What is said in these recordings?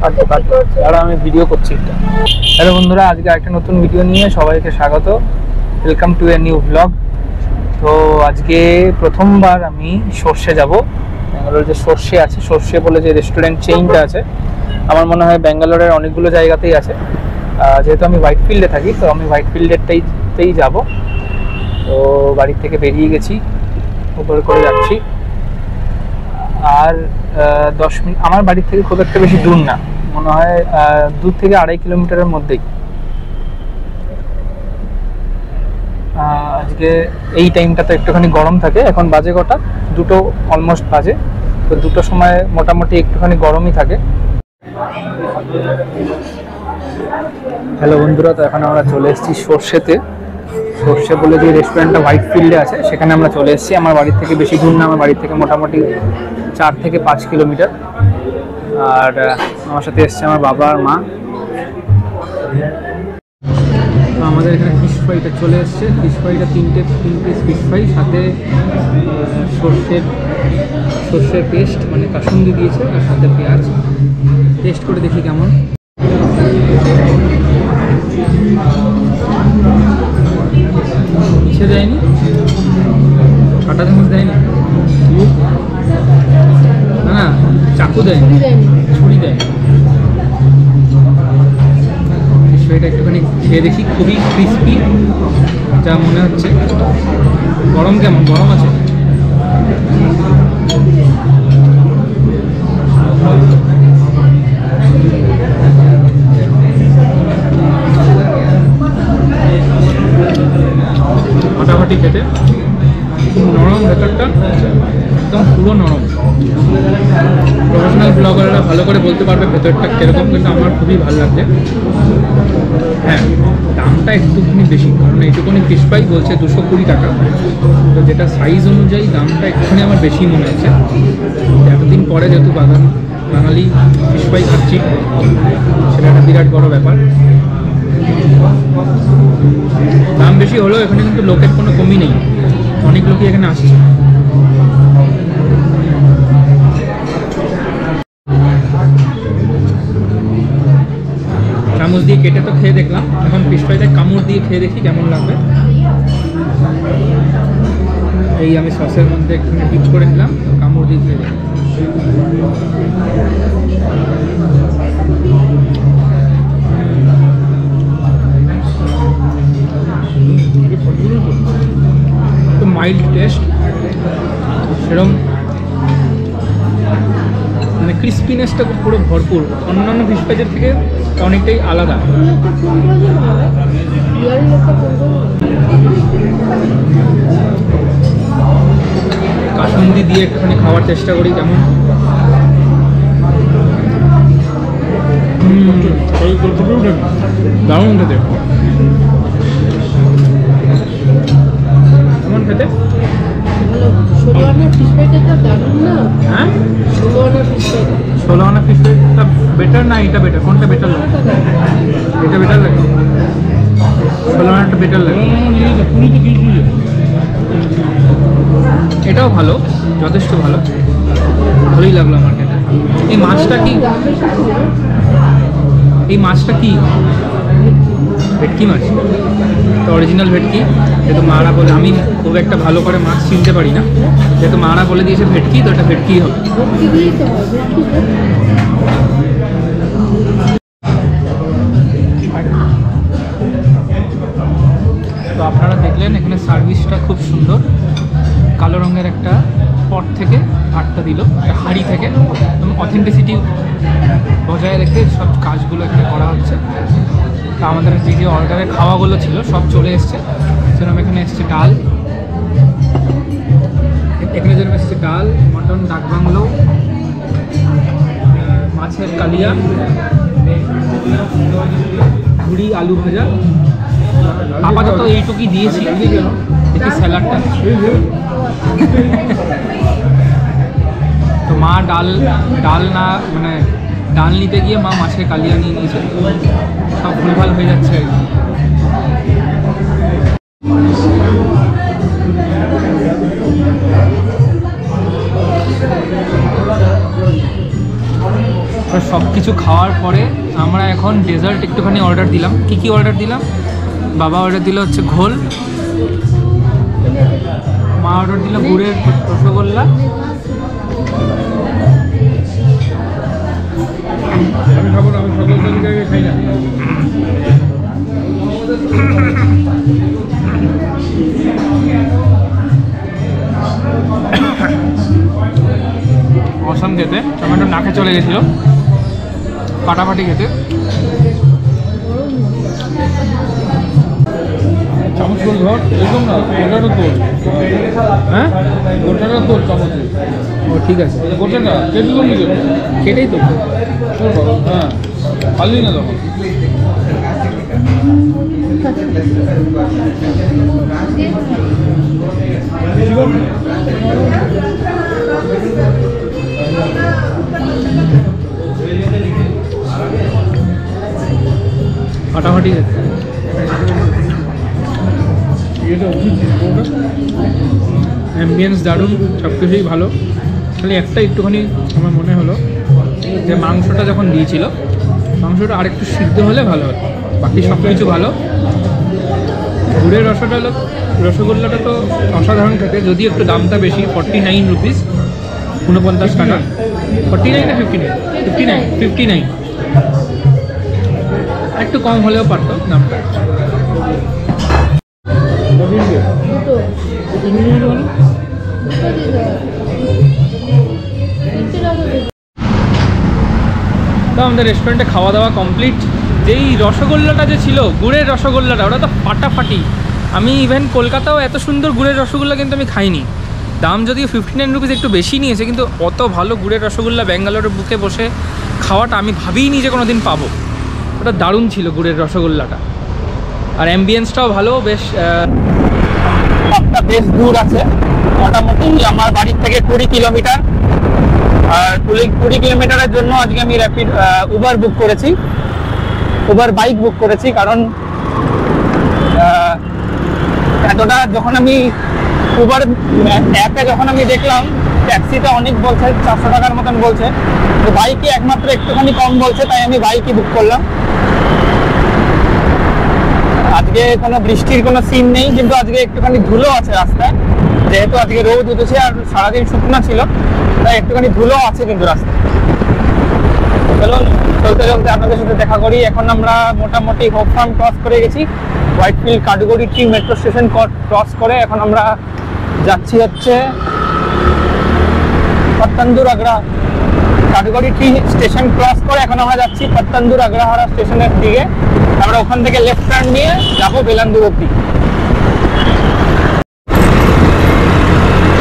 আর আমি ভিডিও করছি এটা। হ্যালো বন্ধুরা, আজকে একটা নতুন ভিডিও নিয়ে সবাইকে স্বাগত। Welcome to a new blog. তো আজকে প্রথমবার আমি সর্ষে যাব। ব্যাঙ্গালোর যে সর্ষে আছে, সর্ষে বলে যে রেস্টুরেন্ট চেইনটা আছে, আমার মনে হয় ব্যাঙ্গালোরের অনেকগুলো জায়গাতেই আছে। যেহেতু আমি হোয়াইট ফিল্ডে থাকি, তো আমি হোয়াইট ফিল্ডেরটাইতেই যাব। তো বাড়ির থেকে বেরিয়ে গেছি, উপরে করে যাচ্ছি। আর 10 মিনিট, আমার বাড়ির থেকে খুব একটা বেশি দূর না, মনে হয় 2 থেকে 2.5 কিলোমিটারের মধ্যেই। আজকে এই টাইমটা তো একটুখানি গরম থাকে। এখন বাজে কটা, 2টো অলমোস্ট বাজে। তো 2টোর সময় মোটামুটি একটুখানি গরমই থাকে। হ্যালো বন্ধুরা, তো এখন আমরা চলে এসেছি সর্ষেতে। সর্ষে বলে যে রেস্টুরেন্টটা হোয়াইট ফিল্ডে আছে, সেখানে আমরা চলে এসেছি। আমার বাড়ির থেকে বেশি দূর না, আমার বাড়ির থেকে মোটামুটি 4 থেকে 5 কিলোমিটার। আর আমার সাথে এসছে আমার বাবা আর মা। তো আমাদের এখানে ফিশ ফ্রাইটা চলে এসছে। ফিশ ফ্রাইটা 3 পিস ফিশ ফ্রাই, সাথে সর্ষের পেস্ট মানে কাসুন্দি দিয়েছে, আর সাথে পেঁয়াজ। টেস্ট করে দেখি কেমন। কিসে দেয়নি, কাঁটা চামচ দেয়নি, না না চাকু দেয়নি, ছুরি দেয়। এটা একটুখানি খেয়ে দেখি, খুবই ক্রিস্পি যা মনে হচ্ছে। গরম কেমন, গরম আছে? মোটামুটি খেতে খুব নরম, ভেতরটা একদম পুরো নরম। প্রফেশনাল ব্লগাররা ভালো করে বলতে পারবে ভেতরটা কীরকম, কিন্তু আমার খুবই ভালো লাগছে। হ্যাঁ, দামটা একটুখানি বেশি, কারণ এইটুকুনি ফিশ ফ্রাই বলছে 220 টাকা। তো যেটা সাইজ অনুযায়ী দামটা একটুখানি আমার বেশি মনে হচ্ছে। এতদিন পরে যেহেতু বাঙালি ফিশ ফ্রাই খাচ্ছি, সেটা একটা বিরাট বড় ব্যাপার। দাম বেশি হলেও এখানে কিন্তু লোকের কোনো কমই নেই, অনেক লোকই এখানে আসছে। চামচ দিয়ে কেটে তো খেয়ে দেখলাম, এখন ফিশ ফ্রাইতে কামড় দিয়ে খেয়ে দেখি কেমন লাগবে। এই আমি সসের মধ্যে একটুখানি ডিপ করে নিলাম, কামড় দিয়ে খেয়ে দেখি। তো মাইল্ড টেস্ট, সেরকম মানে ক্রিস্পিনেসটা পুরো ভরপুর। অন্যান্য ফিশ ফ্রাইজের থেকে অনেকটাই আলাদা। কাসুন্দি দিয়ে একটুখানি খাওয়ার চেষ্টা করি কেমন। দারুণ খেতে, কেমন খেতে? হ্যাঁ, 16 আনা ফিশ ফ্রাইটা বেটার না এটা বেটার? কোনটা বেটার লাগে? এটা বেটার লাগে, 16 আনাটা বেটার লাগে। এটাও ভালো, যথেষ্ট ভালো, ভালোই লাগলো আমার খেতে। এই মাছটা কি ভেটকি মাছ? তো অরিজিনাল ভেটকি, যেহেতু মারা বলে, আমি খুব একটা ভালো করে মাছ চিনতে পারি না, যেহেতু মারা বলে দিয়েছে ভেটকি, তো এটা ভেটকি হবে। তো আপনারা দেখলেন এখানে সার্ভিসটা খুব সুন্দর। কালো রঙের একটা পট থেকে ভাতটা দিল, একটা হাঁড়ি থেকে, এবং অথেন্টিসিটি বজায় রেখে সব কাজগুলো এখানে করা হচ্ছে। তা আমাদের যে অর্ডারে খাওয়াগুলো ছিল সব চলে এসছে। যেরকম এখানে এসছে ডাল, এখানে যেরকম এসছে ডাল, মটন ডাক বাংলো, মাছের কালিয়া, ঝুড়ি আলু ভাজা। আপাতত এইটুকুই দিয়েছি, দেখি স্যালাডটা। তো মা ডাল না মানে ডাল নিতে গিয়ে মা মাছের কালিয়া নিয়ে নিয়েছে, সব ভুলভাল হয়ে যাচ্ছে। সব কিছু খাওয়ার পরে আমরা এখন ডেজার্ট একটুখানি অর্ডার দিলাম। কি অর্ডার দিলাম? বাবা অর্ডার দিল হচ্ছে ঘোল, মা অর্ডার দিল গুড়ের রসগোল্লা, আমি খাবো না, আমি সকল খাই না। অসাম খেতে, টমেটো নাকে চলে গেছিল, ফাটাফাটি খেতে। চামচ করে ধর, এরকম না, গোটাটা তোর। হ্যাঁ, গোটাটা তোর চামচ। ও ঠিক আছে, গোটাটা কেটে তো নিজে, কেটেই তো। হ্যাঁ, পারলি না তখন। ফাটাফাটি খেতে। অ্যাম্বিয়েন্স দারুণ, সব কিছুই ভালো। খালি একটা একটুখানি আমার মনে হলো যে মাংসটা যখন দিয়েছিল, মাংসটা আরেকটু সিদ্ধ হলে ভালো হতো। বাকি সব কিছু ভালো। গুড়ের রসগোল্লাটা তো অসাধারণ খেতে, যদি একটু দামটা বেশি, 49 রুপিস, 49 টাকা। 49 না 59? 59। একটু কম হলেও পারতো দামটা। তো আমাদের রেস্টুরেন্টে খাওয়া দাওয়া কমপ্লিট। যেই রসগোল্লাটা যে ছিল, গুড়ের রসগোল্লাটা, ওটা তো ফাটাফাটি। আমি ইভেন কলকাতাও এত সুন্দর গুড়ের রসগোল্লা কিন্তু আমি খাইনি। দাম যদিও 59 রুপিস একটু বেশি নিয়েছে, কিন্তু অত ভালো গুড়ের রসগোল্লা ব্যাঙ্গালোরের বুকে বসে খাওয়াটা আমি ভাবিনি যে কোনো দিন পাবো। ওটা দারুণ ছিল গুড়ের রসগোল্লাটা। আর অ্যাম্বিয়েন্সটাও ভালো, বেশ দূর আছে, মোটামুটি আমার বাড়ির থেকে 20 কিলোমিটার। আর 20 কিলোমিটারের জন্য আজকে আমি র্যাপিড উবার বুক করেছি, উবার বাইক বুক করেছি। কারণ এতটা যখন আমি উবার অ্যাপে যখন আমি দেখলাম ট্যাক্সিতে অনেক বলছে, 400 টাকার মতন বলছে, তো বাইকে একমাত্র একটুখানি কম বলছে, তাই আমি বাইকই বুক করলাম। আজকে কোনো বৃষ্টির কোনো সিন নেই, কিন্তু আজকে একটুখানি ধুলো আছে রাস্তায়, যেহেতু আজকে রোদ উঠেছে আর সারাদিন শুকনো ছিল, তাই একটুখানি ধুলো আছে কিন্তু রাস্তায়। চলুন চলতে চলতে আপনাদের সাথে দেখা করি। এখন আমরা মোটামুটি হোপ ফার্ম ক্রস করে গেছি, হোয়াইটফিল্ড কাঠগড়ি টি মেট্রো স্টেশন ক্রস করে এখন আমরা যাচ্ছি হচ্ছে পত্তনদুর আগ্রা। কাঠগড়ি টি স্টেশন ক্রস করে এখন আমরা যাচ্ছি পত্তনদুর আগ্রাহারা স্টেশনের দিকে। আমরা ওখান থেকে লেফট টার্ন নিয়ে যাবো বেলান্দুর অব্দি।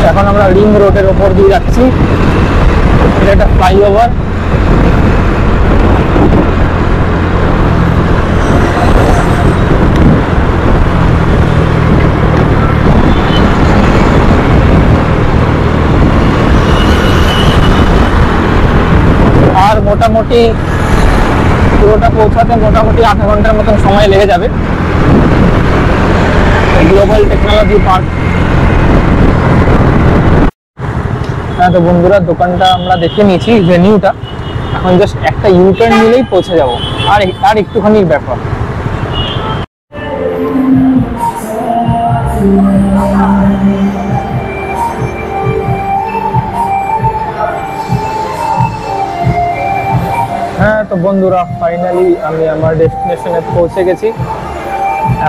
এখন আমরা রিং রোডের ওপর দিয়ে যাচ্ছি, এটা একটা ফ্লাইওভার। আর মোটামুটি পুরোটা পৌঁছাতে মোটামুটি 8 ঘন্টার মতন সময় লেগে যাবে। Global technology park. হ্যাঁ তো বন্ধুরা, দোকানটা আমরা দেখে নিয়েছি, ভেনিউটা। এখন জাস্ট একটা ইউটার্ন নিলেই পৌঁছে যাবো, আর একটুখানি ব্যাপার। হ্যাঁ তো বন্ধুরা, ফাইনালি আমি আমার ডেস্টিনেশনে পৌঁছে গেছি।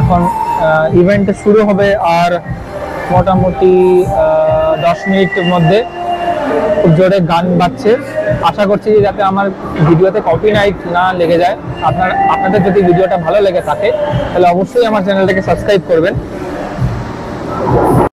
এখন ইভেন্ট শুরু হবে আর মোটামুটি 10 মিনিটের মধ্যে। খুব জোরে গান বাজছে, আশা করছি যাতে আমার ভিডিওতে কপিরাইট না লেগে যায়। আপনাদের যদি ভিডিওটা ভালো লেগে থাকে তাহলে অবশ্যই আমার চ্যানেলটাকে সাবস্ক্রাইব করবেন।